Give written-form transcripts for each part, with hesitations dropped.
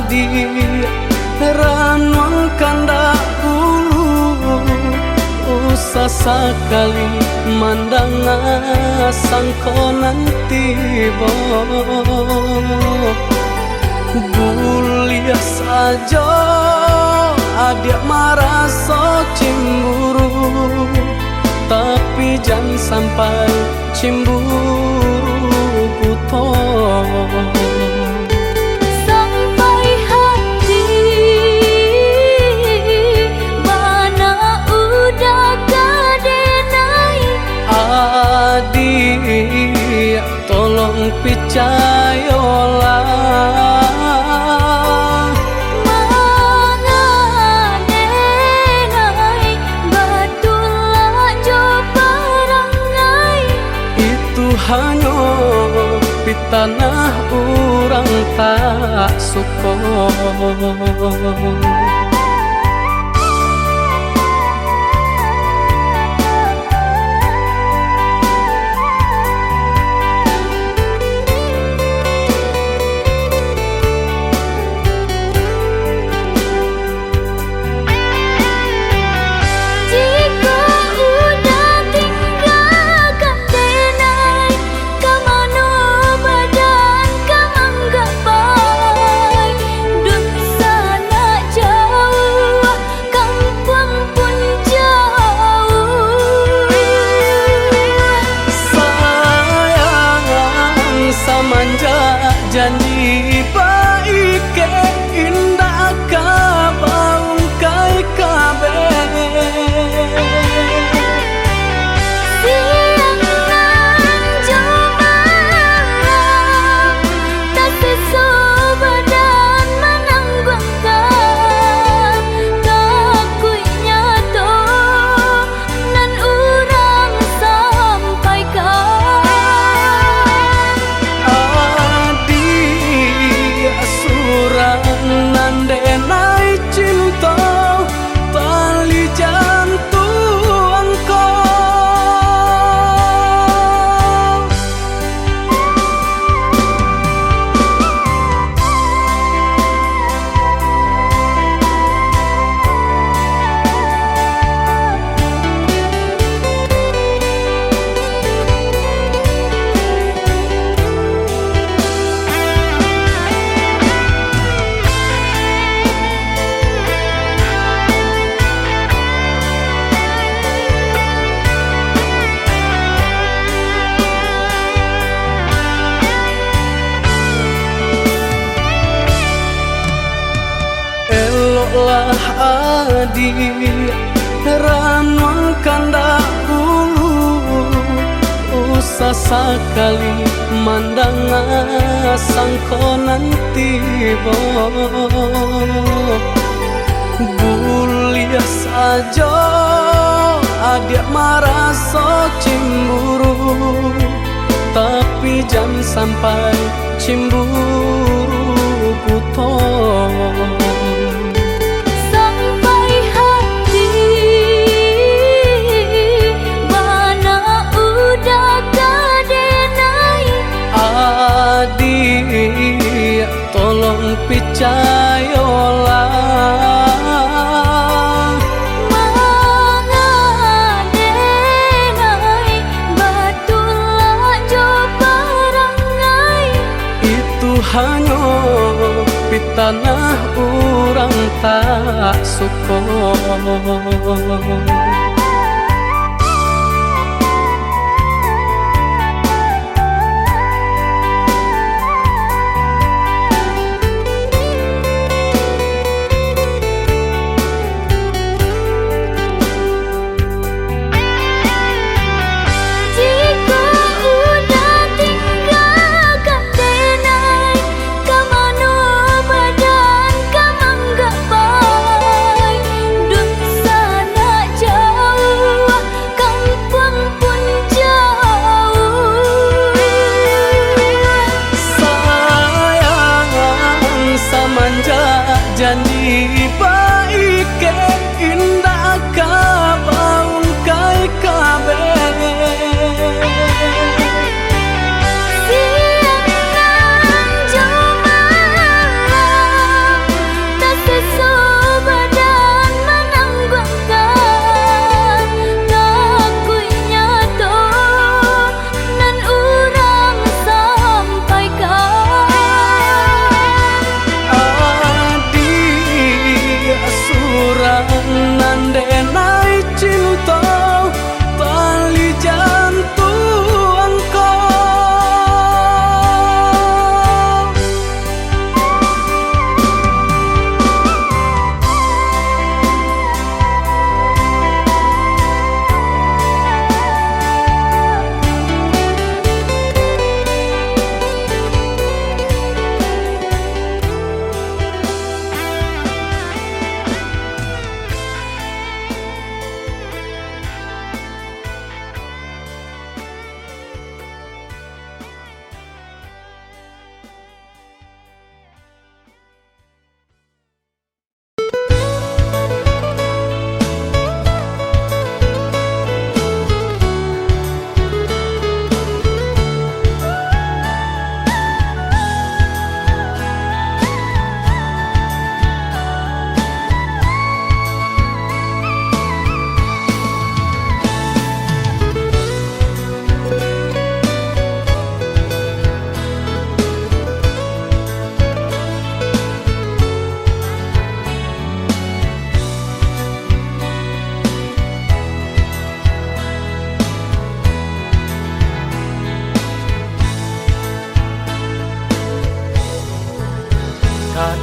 adi ranwang kandak ulu usah sekali mandang sangkonan tiba buliah saja adik merasa cemburu tapi jangan sampai cemburu buta sampai hati mana udah kadenai adik tolong percayalah hanya di tanah orang tak suka. Janji baik ke indah kabaung kai kabe siang nan jumalang tak sesobadan menanggungkan kakunya to nan urang sampaikan nandenai cinta tali jantung kau lah adik ranwang kandak ulu usah sekali mandang sangkonan tiba buliah saja adik merasa cemburu tapi jangan sampai cemburu buta adik tolong percayalah mengadenai batulah jo perangai itu hanya di tanah orang tak suka. Jauh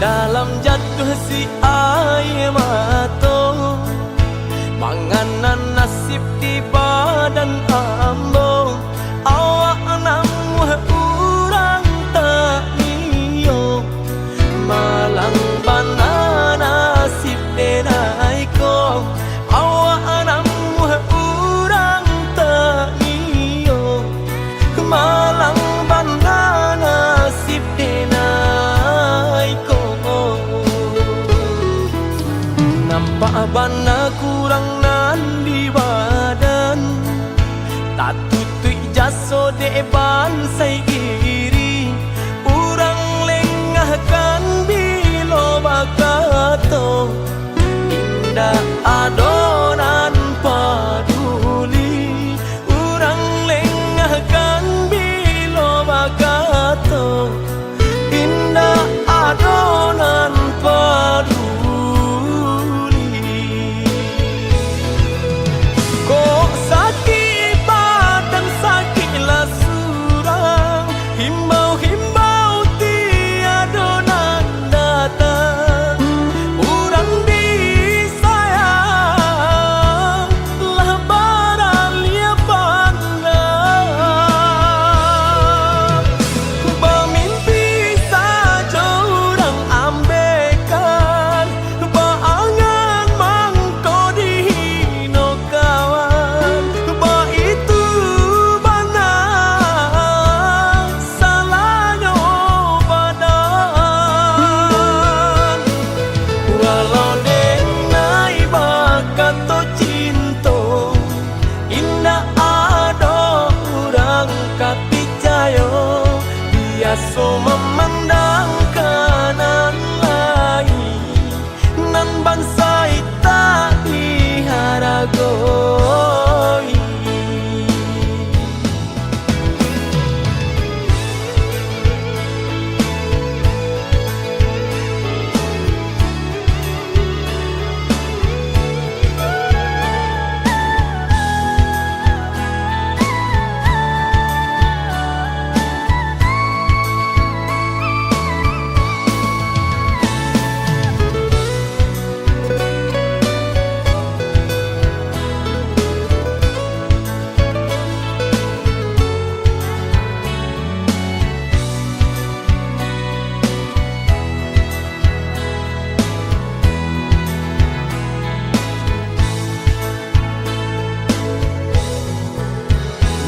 dalam jatuh si air mata, manganan nasib di badan ambo. Awak namu urang tak iyo, malang bana nasib denai ko. Awak namu urang tak iyo, malang bana nasib denai ko. Nampak bana kurang nan di badan, tak tutui jaso de bansai iri. Urang lengahkan bilo bakato, indah adonan paduli. Urang lengahkan bilo bakato, indah adonan paduli. Kok sakit badan sakitlah surang, himbau-himbau tiada nak datang. Urang disayang lah baralia pandang. Bermimpi saja urang ambaikan, berangan mangko dihino kawan. Bah itu bana salahnya badan. Walau denai bakato cinta, indah ada urang kapicayo. Biasa memandang kanan lain, nan bansai tak diharagoi.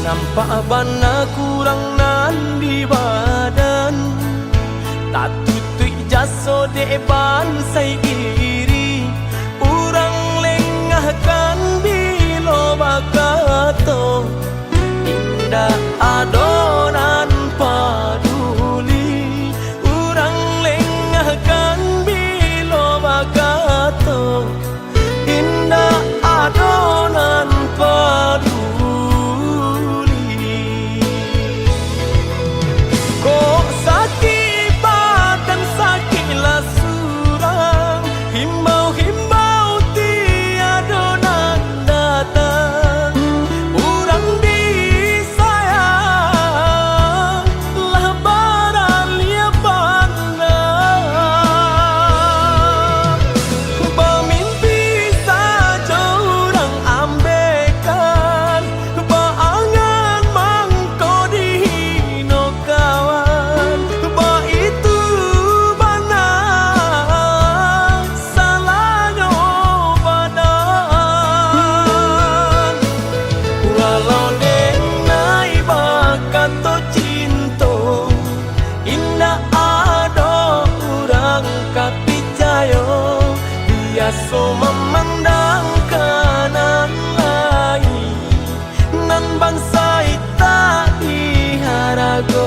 Nampak bana kurang nan di badan, tak tutui jaso de bansai iri. Urang lengahkan bilo bakato, indah adonan paduli. Urang lengahkan bilo bakato, indah adonan paduli. Kok sakit badan sakitlah surang, himbau-himbau tiada nak datang. Urang disayang lah baralia pandang. Bermimpi saja urang ambaikan, berangan mangko dihino kawan. Bah itu bana salahnya badan. Walau denai bakato cinta, indah ada urang kapicayo. Biasa memandang kanan lain, nan bansai tak diharagoi.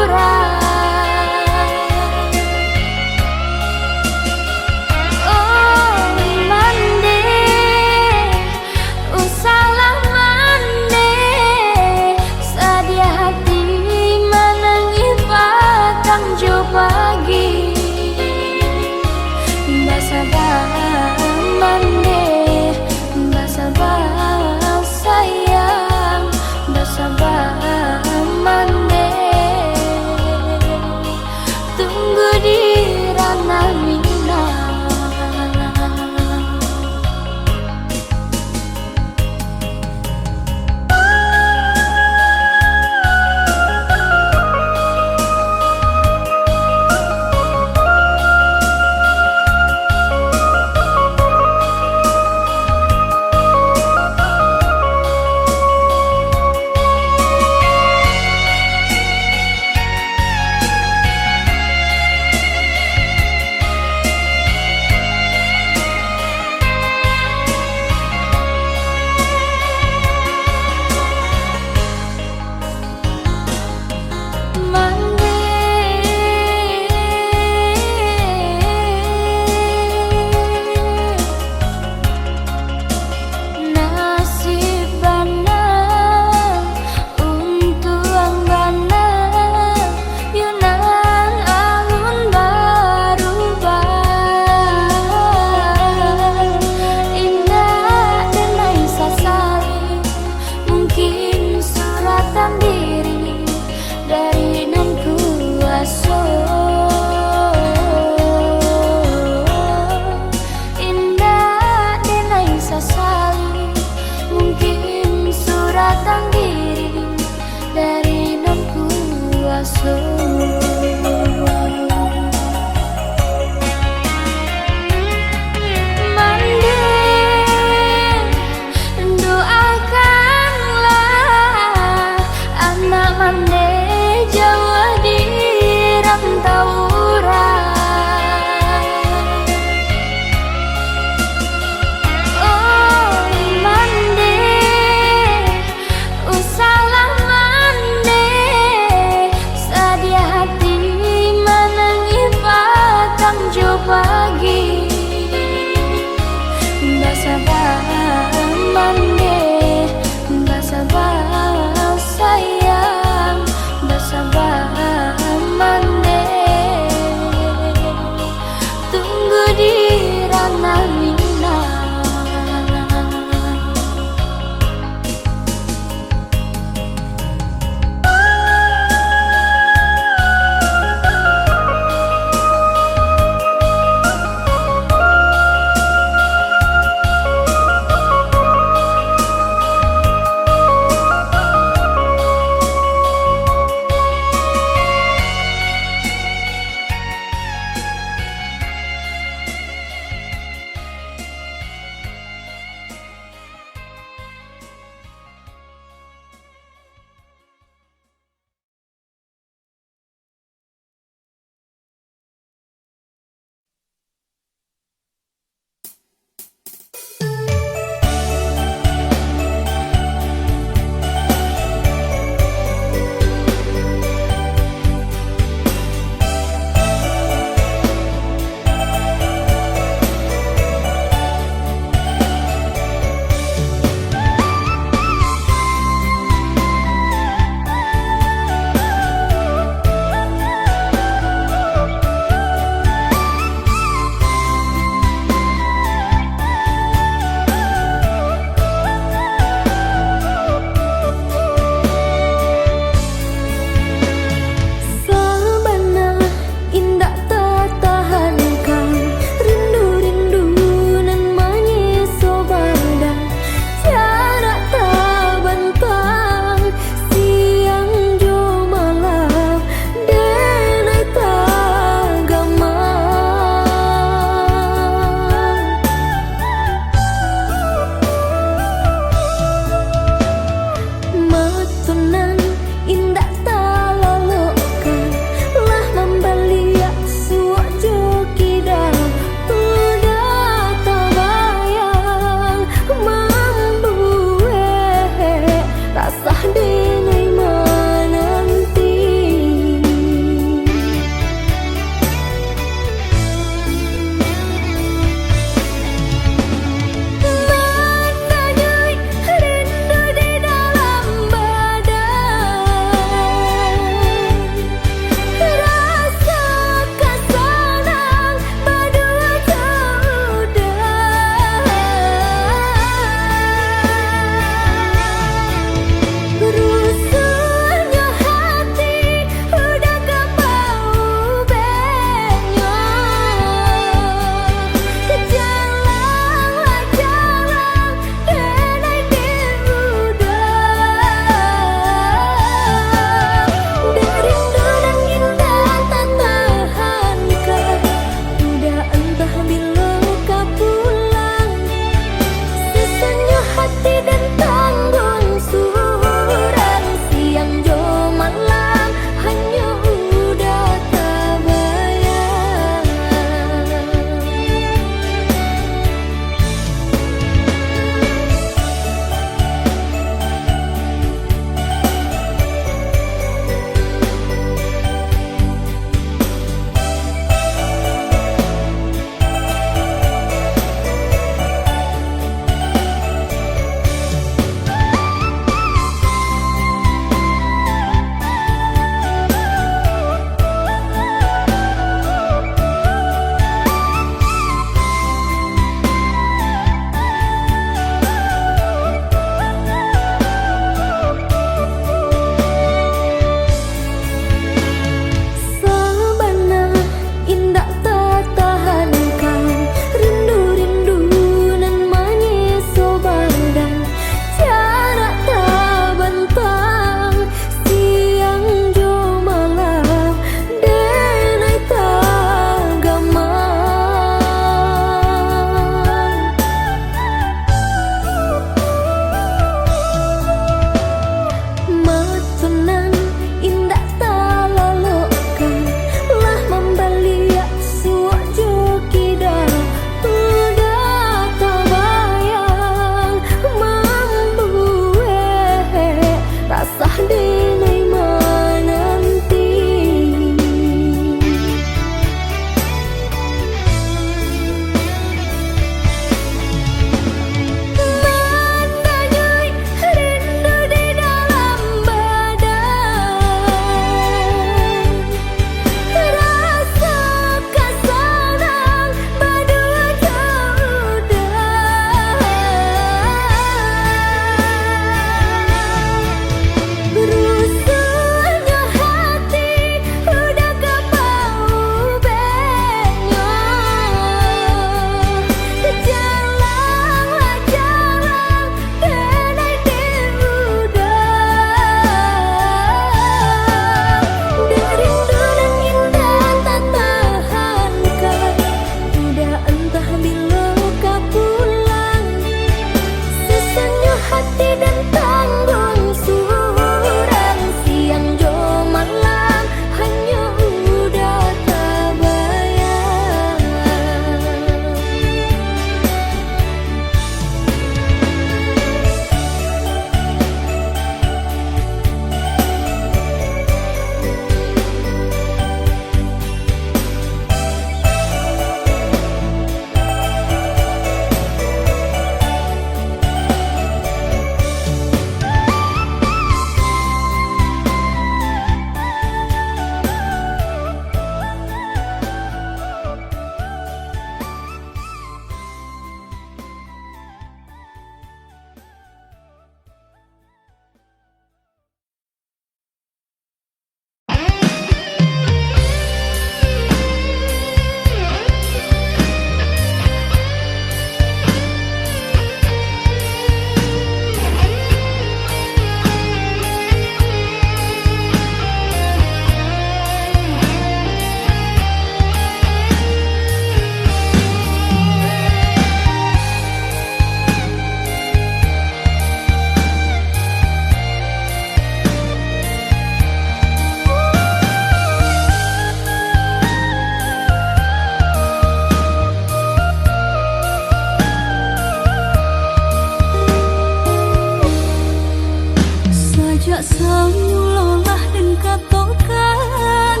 mulolah dan katokan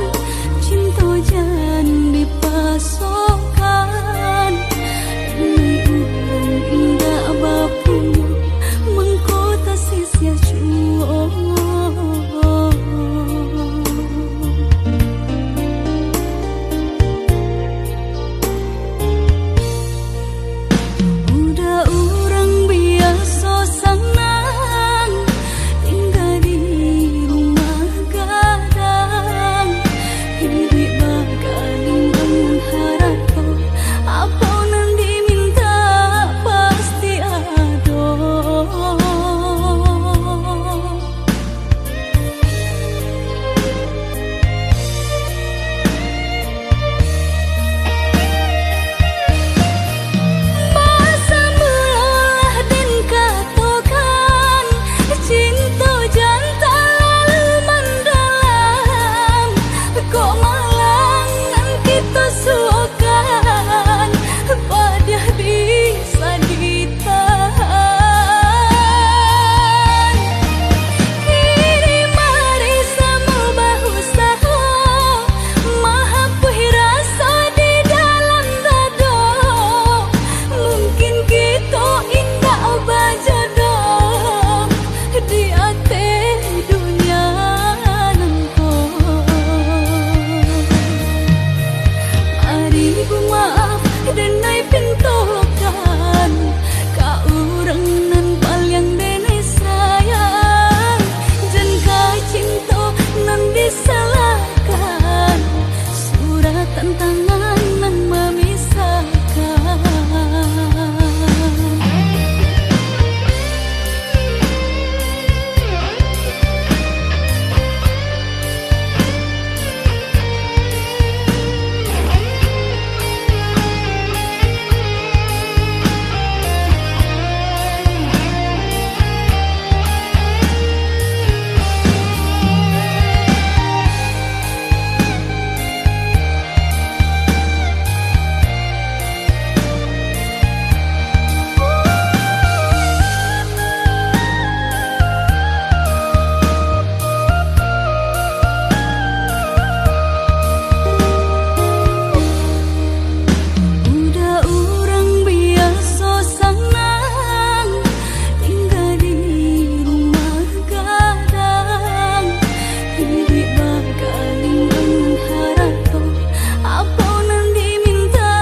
cinta jan dipasokkan ini urang indah bapu mengkota sisia cuo udah urang biasa senang tinggal di rumah gadang hidup bakaling bangun harap apa nan diminta pasti ada masa mulolah dan katokan cinta jantan lalu mendalam kok malangan kita suakan pada bisa ditahan kini mari sama bahu saho mahapuhi rasa di dalam dado mungkin kita indah bajodoh di ate dunia nangko mari bu maaf dan nai pintokan ka urang nan paling dene sayang jan ka cinta nan disalahkan surat tantangan nan memisahkan udah urang biasa senang tinggal di rumah gadang hidup bakaling bangun harap apa nan diminta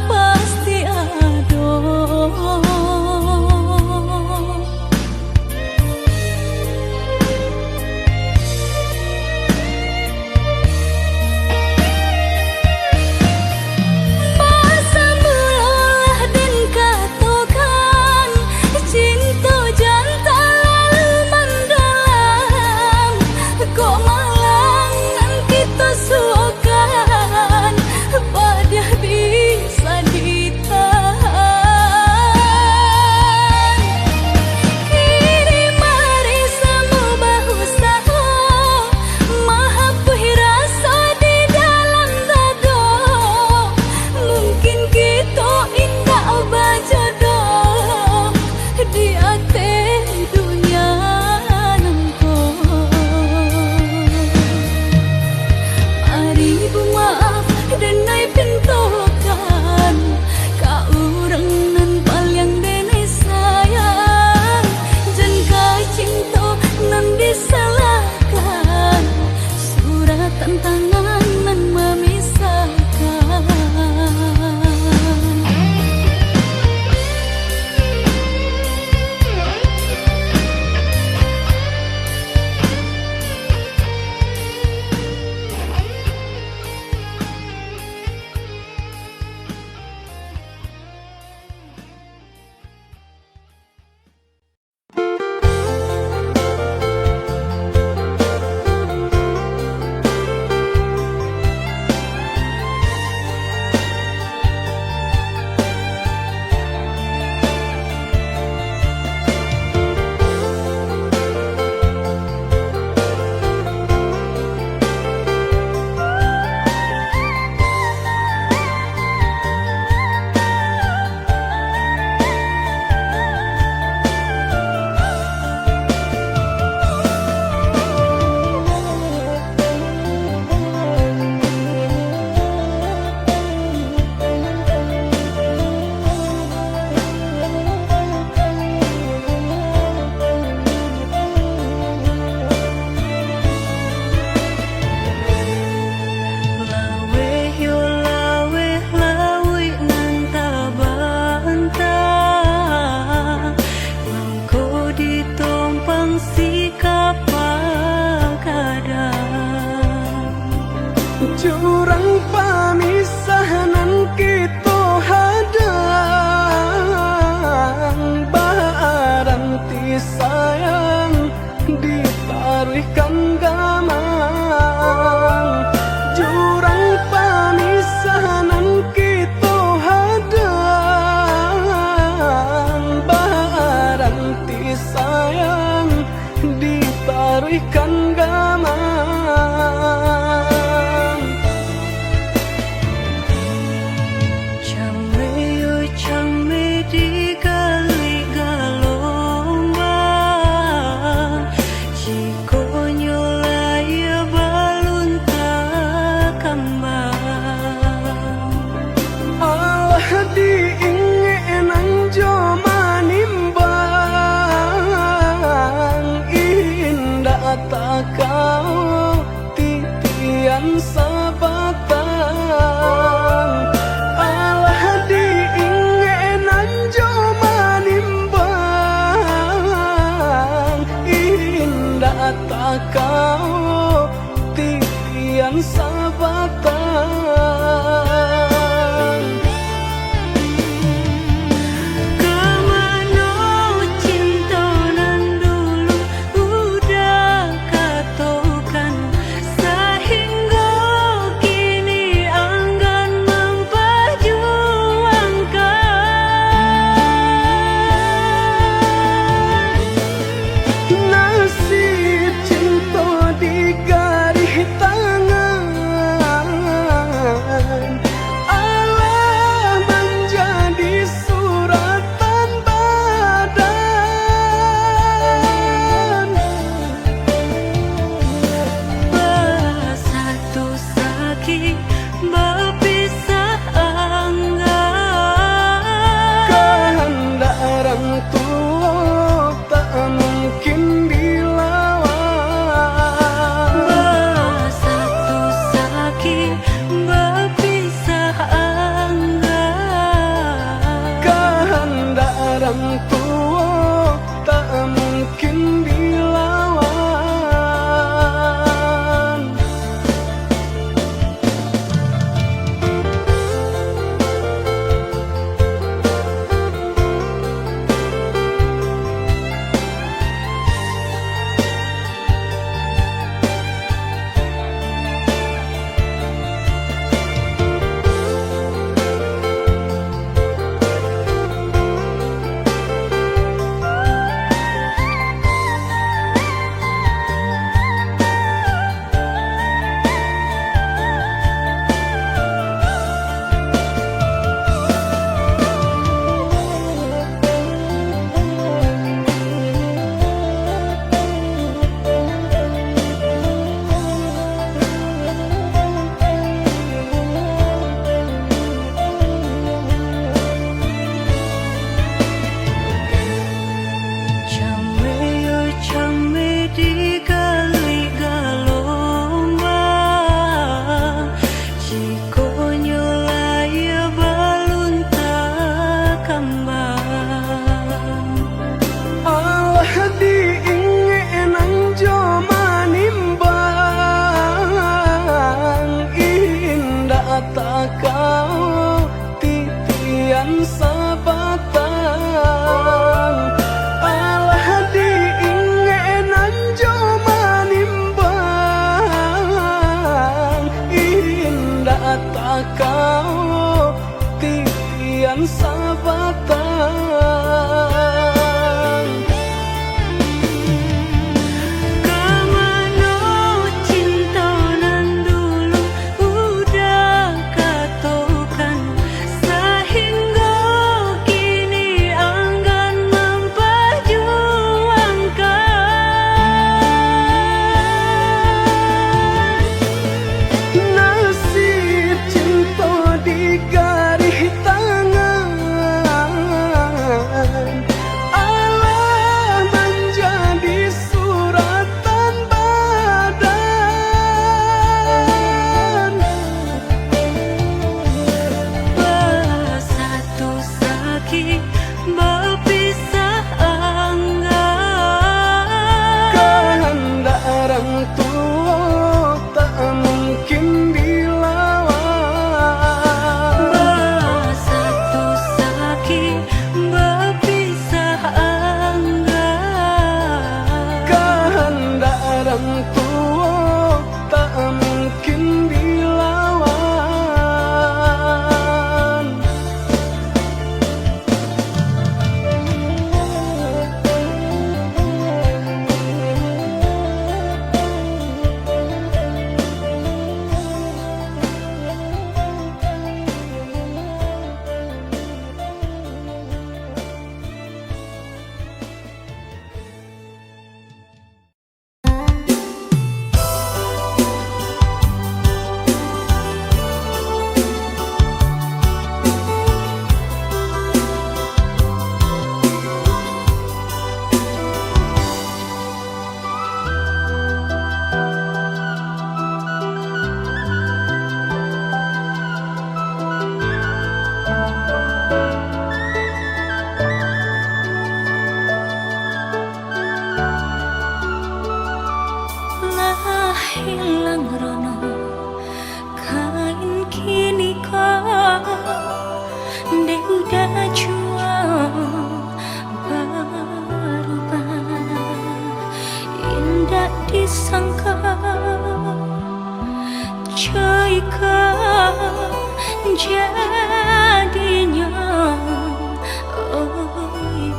pasti ada masa mulolah dan katokan cinta jantan lalu mendalam kok malangan kita suakan pada bisa ditahan kini mari sama bahu saho mahapuhi rasa di dalam dado mungkin kita indah bajodoh di ate dunia nangko titian sabatang alah diingenan jo manimbang indah tak kau titian sabatang Kemana cinta nan dulu udah katokan sehingga kini enggan memperjuangkan nasib cinta di garis tangan alah menjadi suratan badan bersatu sakit berpisah enggan kehendak orang tua tak mungkin dilawan bersatu sakit berpisah enggan kehendak orang tua tak mungkin dilawan Cambe di kali galombang jika nyolaya balun tak kembang Allah diingenan jo manimbang indah tak kau titian sabatang Allah diingenan jo manimbang indah tak kau titian sabatang Kemana cinta nan dulu udah katokan sehingga kini enggan memperjuangkan nasib cinta di garis tangan percayakan jadinya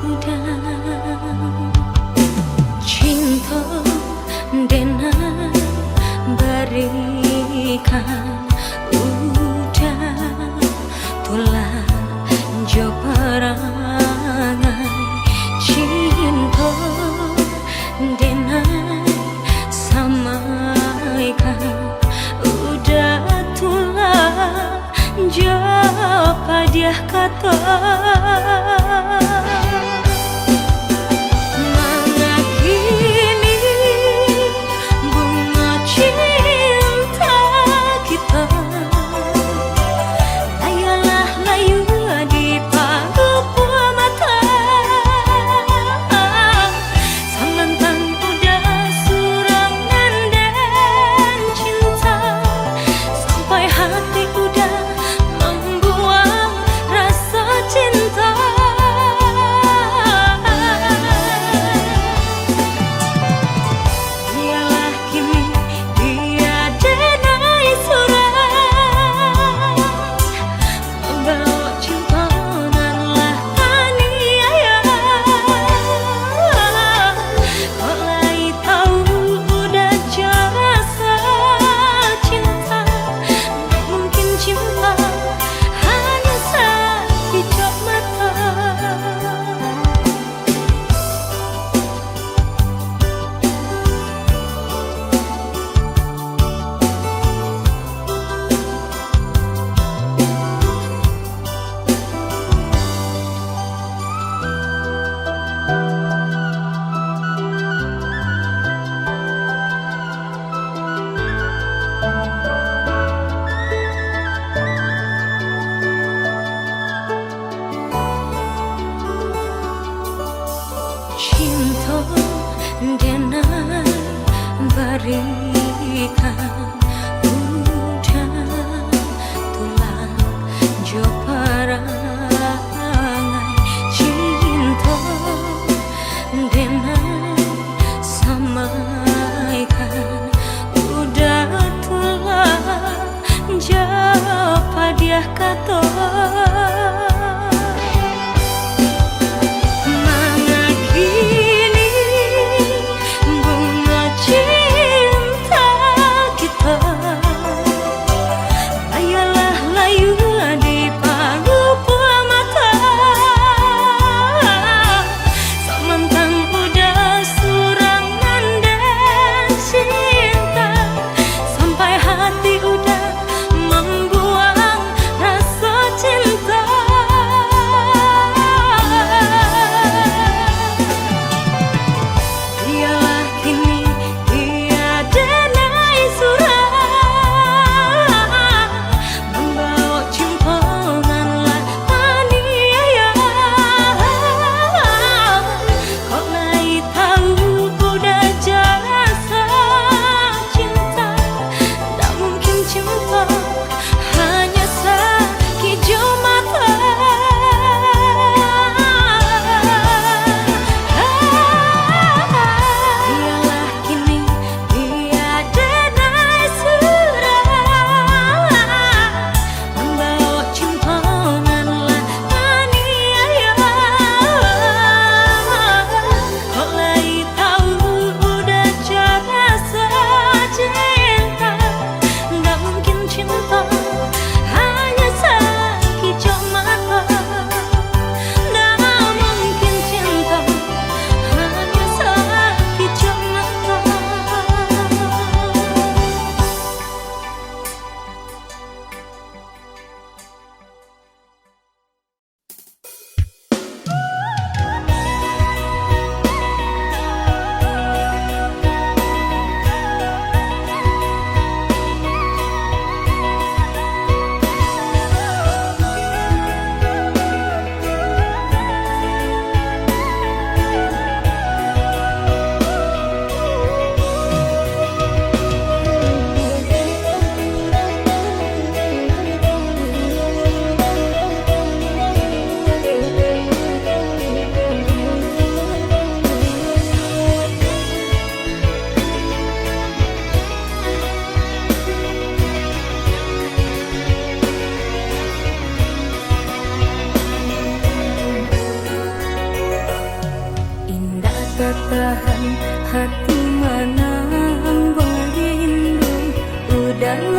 udang cinta dengan berikan udah tulah jo perangai cinta dengan samaikan udah tulah jo padiah kata cinta dengan berikan udah tulang jo perangai cinta dengan samaikan udah tulang jo padiah kata kita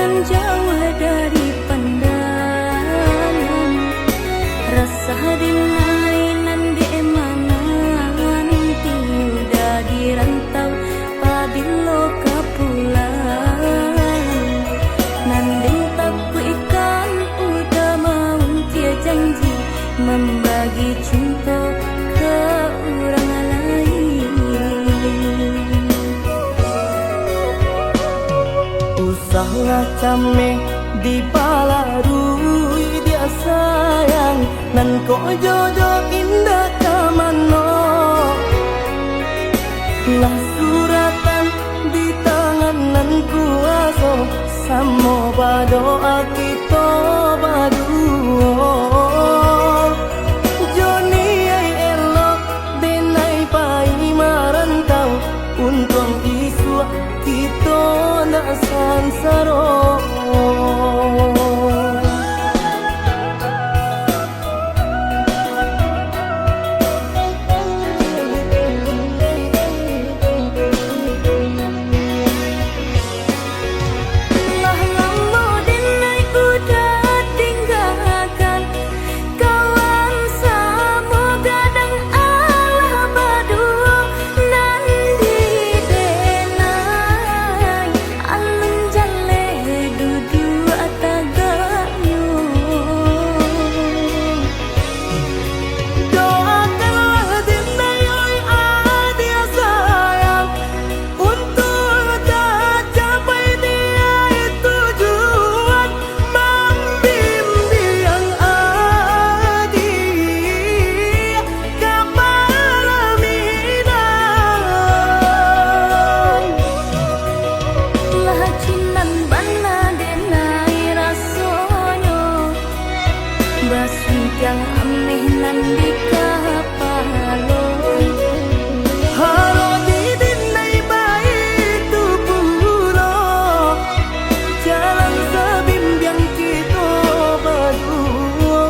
jangan jauh dari pandangan. Rasa dinainan di emangan tiudah dirantau pabilo kapulang. Nanding taku ikan udah mau dia janji membagi cinta ke orang lain. Usahlah cameh di palarui dia sayang, nan ko jodoh indah kamano. Lah suratan di tangan nan kuaso, samo badoa kita baduo. Joni ay elok denai pai marantau, untung isu kita nak sansaro. Yang ameh nan di kapalon Halo di dinai baik tu puro, jalan sebimbiang kita berdua.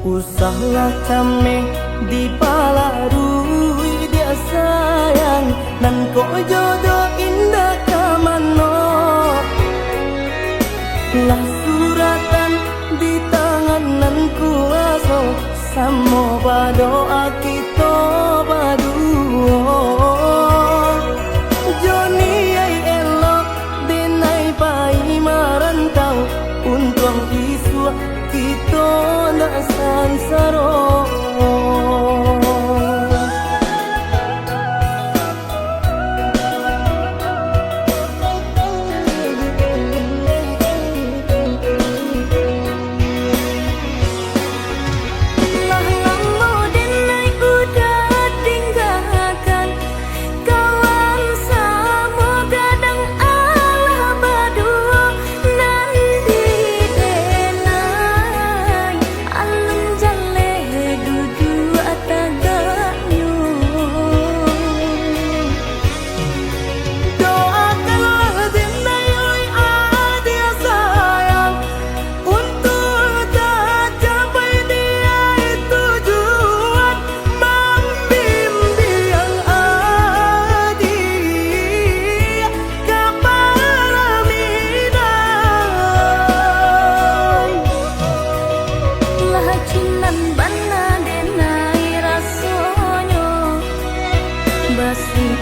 Usahlah cameh di palarui dia sayang, nan ko jodoh indah kamano. Lah suratan di tangan nan kuaso, samo badoa kita baduo. Joni ay elok denai pai marantau, untung isu kita nak sansaro.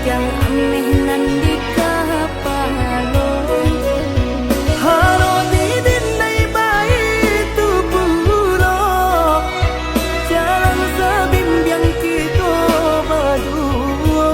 Yang ameh nan di kapalon Halo di dinai baik tu puro, jalan sebimbiang kita berdua.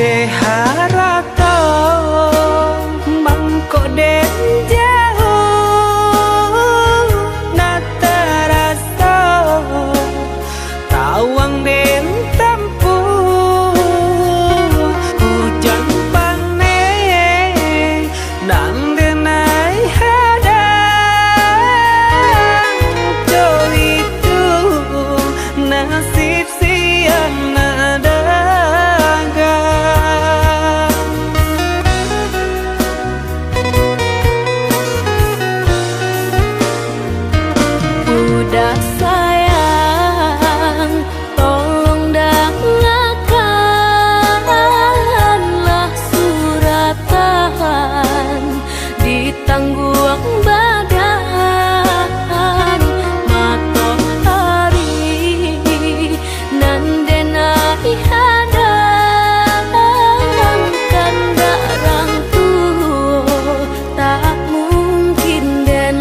de harato mangko den jauh na terasa tawang den tempuh hujan panen dan denai hadang jo itu nasib siang nada udah sayang, tolong dengarkanlah suratan di tangguang badan matahari nan denai hadang kandarang tuh tak mungkin den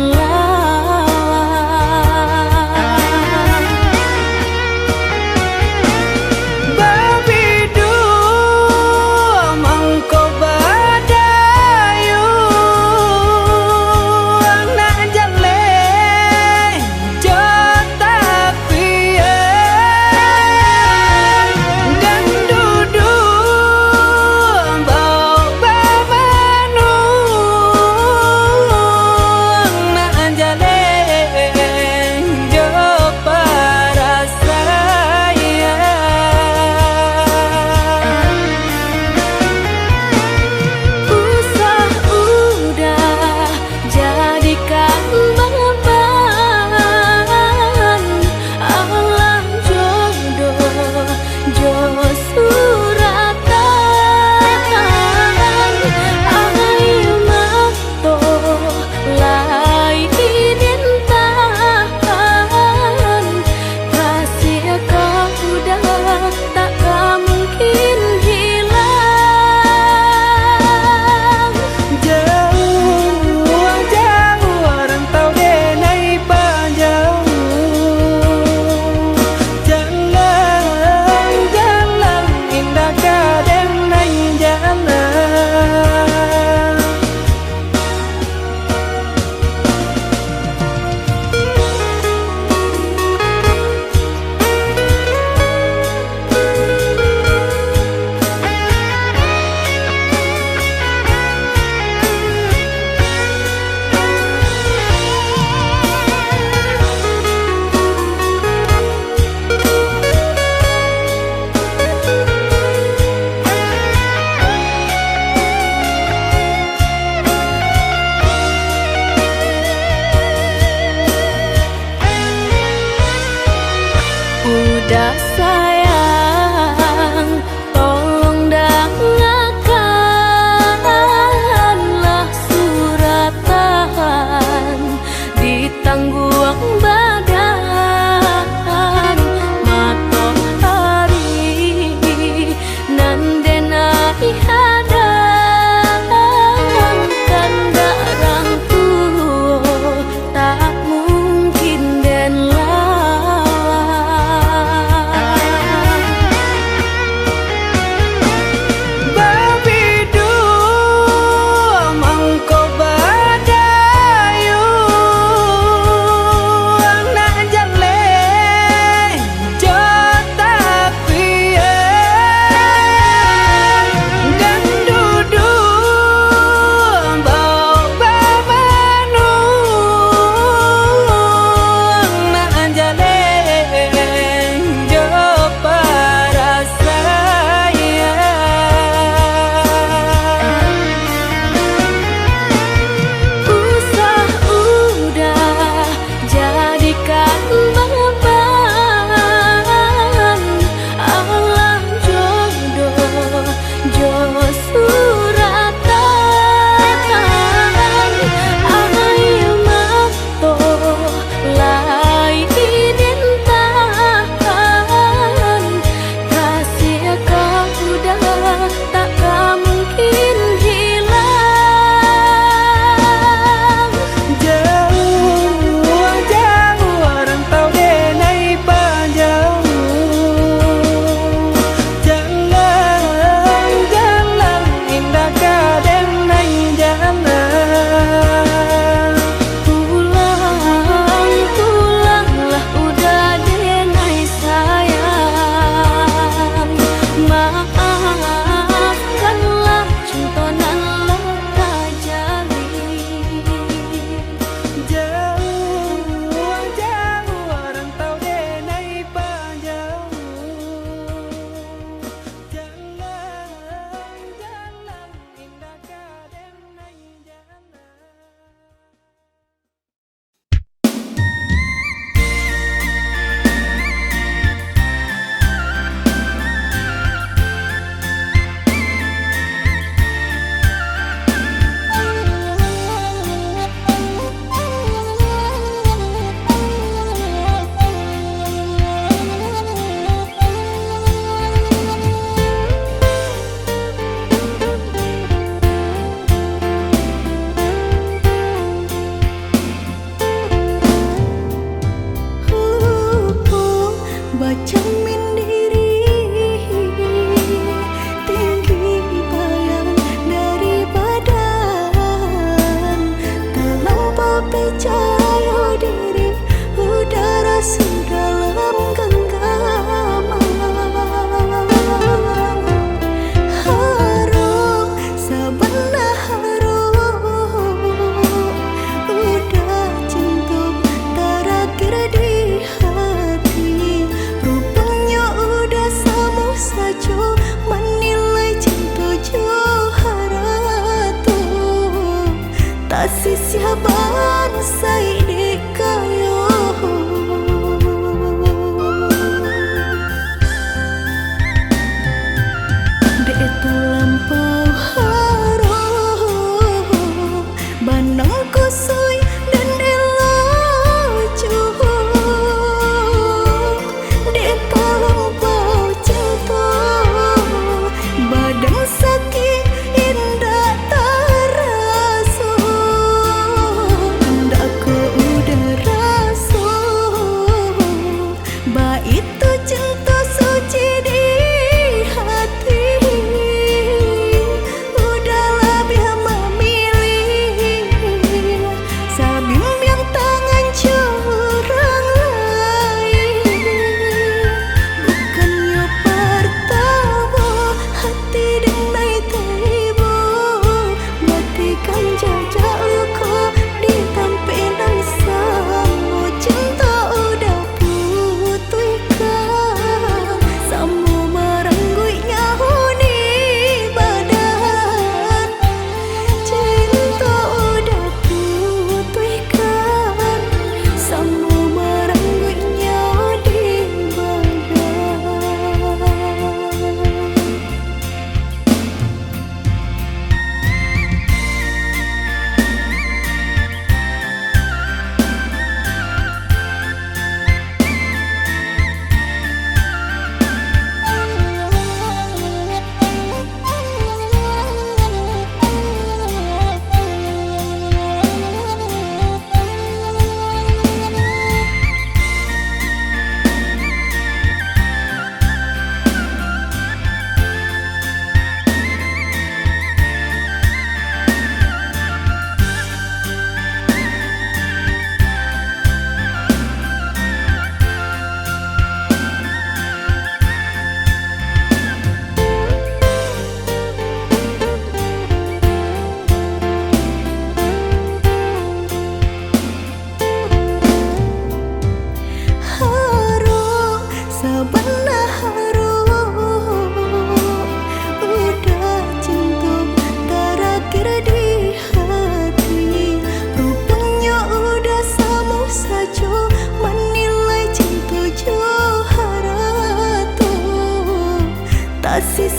udah sayang, tolong dengarkanlah suratan di tangguang badan matahari nan denai hadang kandarang tuh tak mungkin den lawan.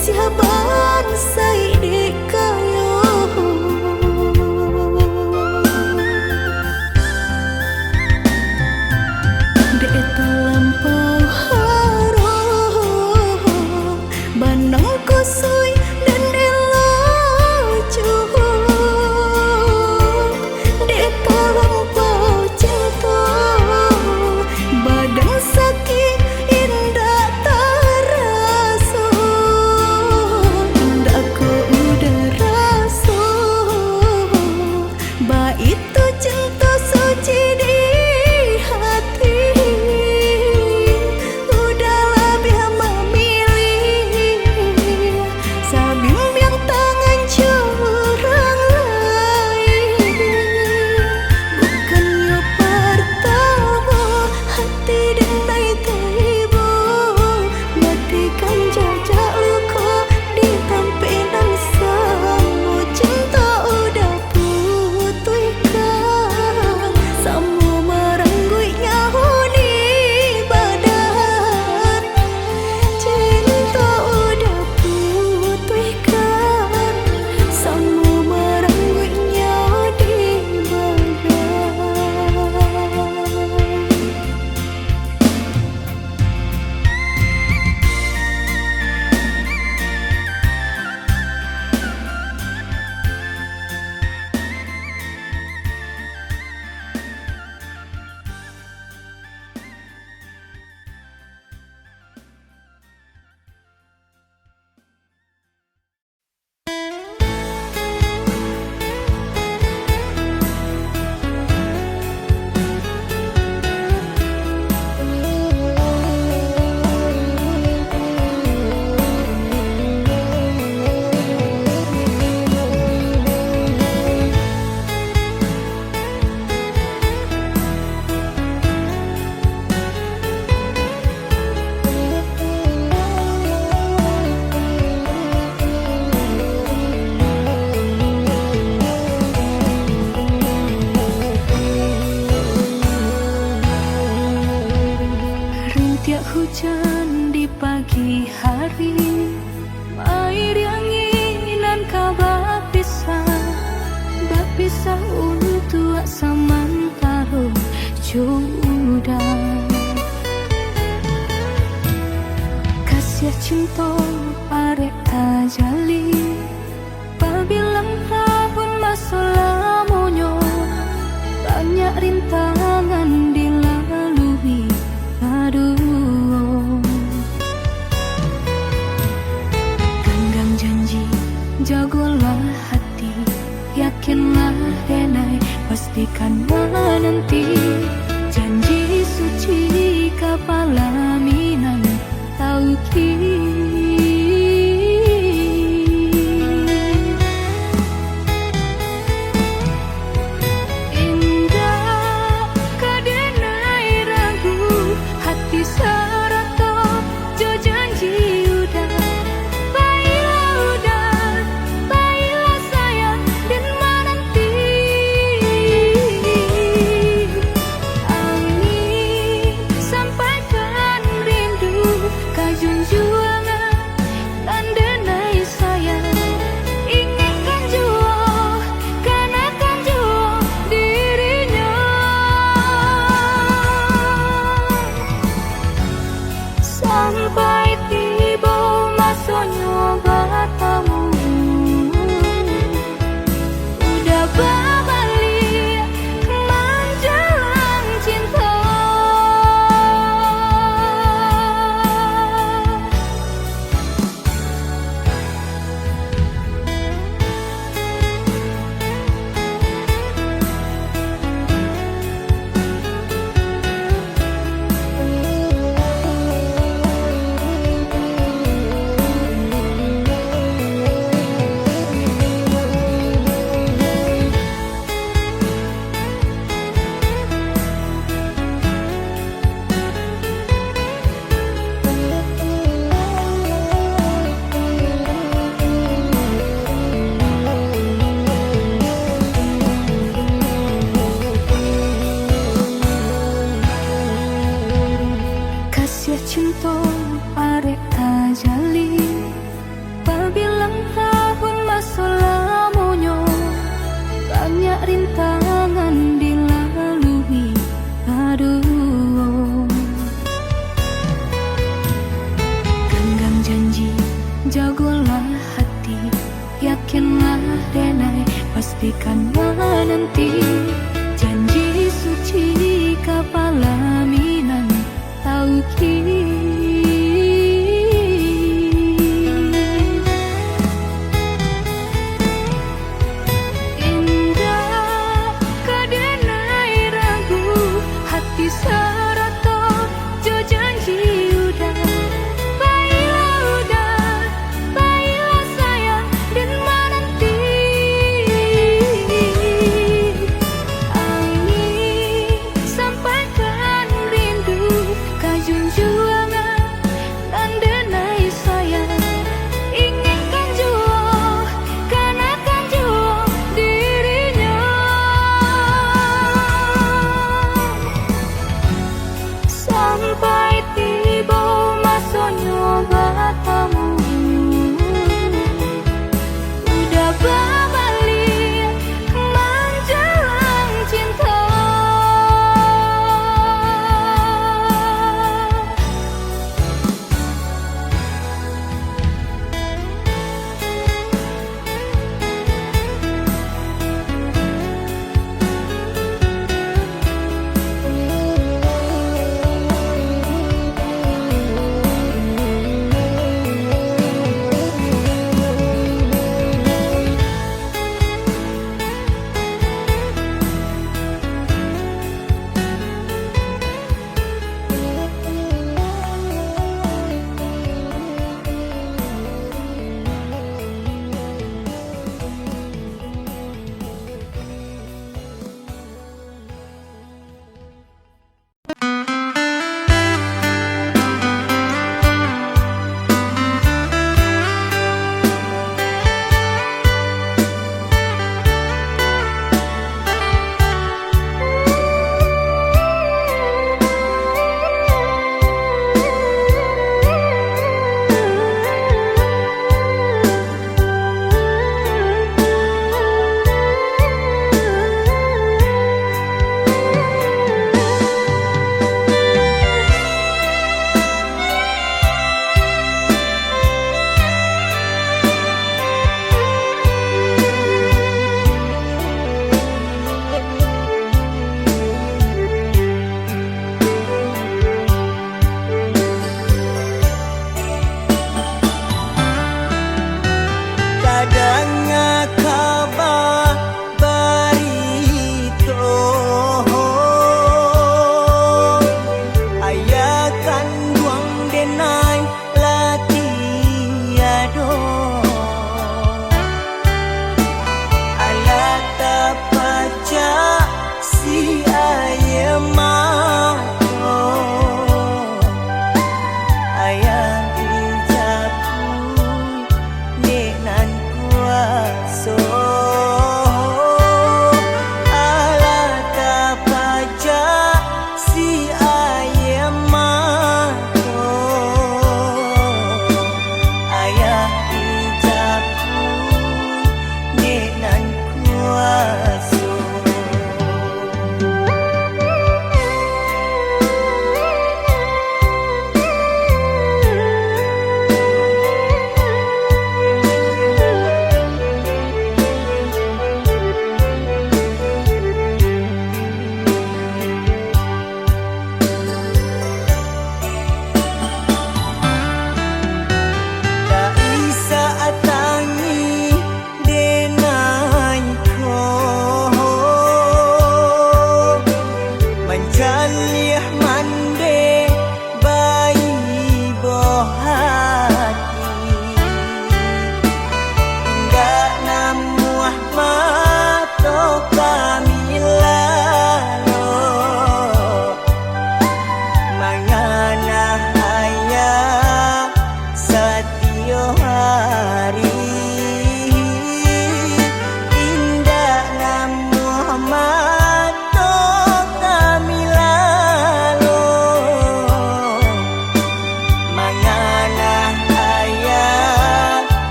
siaban say di kayo dek terlampau harum banang kusui dan elo cuhut dek terlampau cinta badan sakit indah terasa indah ku udah rasa ba itu cinta suci di hati udahlah biar memilih sabimbang tangan curang lain bukannya pertama hati denai tiba matikan jajak luka di tampilan samu cinta udah putihkan samu merenggui nyahu di badan cinta udah putihkan samu merenggui nyahu di rintiak hujan di pagi hari air yang inginan kabar pisah untuk samantara jodoh kasih cinta arek tajali pabilang tahun masa lamonyo banyak rintangan dilalui aduh genggam janji jagolah hati yakinlah denai pastikan menanti janji suci kepala minan tauki indah kadenai ragu hati serata jo janji udah baiklah sayang dan menanti angin sampaikan rindu kajunjuangan dan denai sayang ingatkan jua kanakan jua dirinya sampai tiba masanya bertemu udah berbalik menjelang cinta cinta arek tajali Terbilang tahun masa lamunya, banyak rintangan dilalui. Aduh, genggam janji, jagolah hati, yakinlah denai, pastikan menanti. Janji suci kepala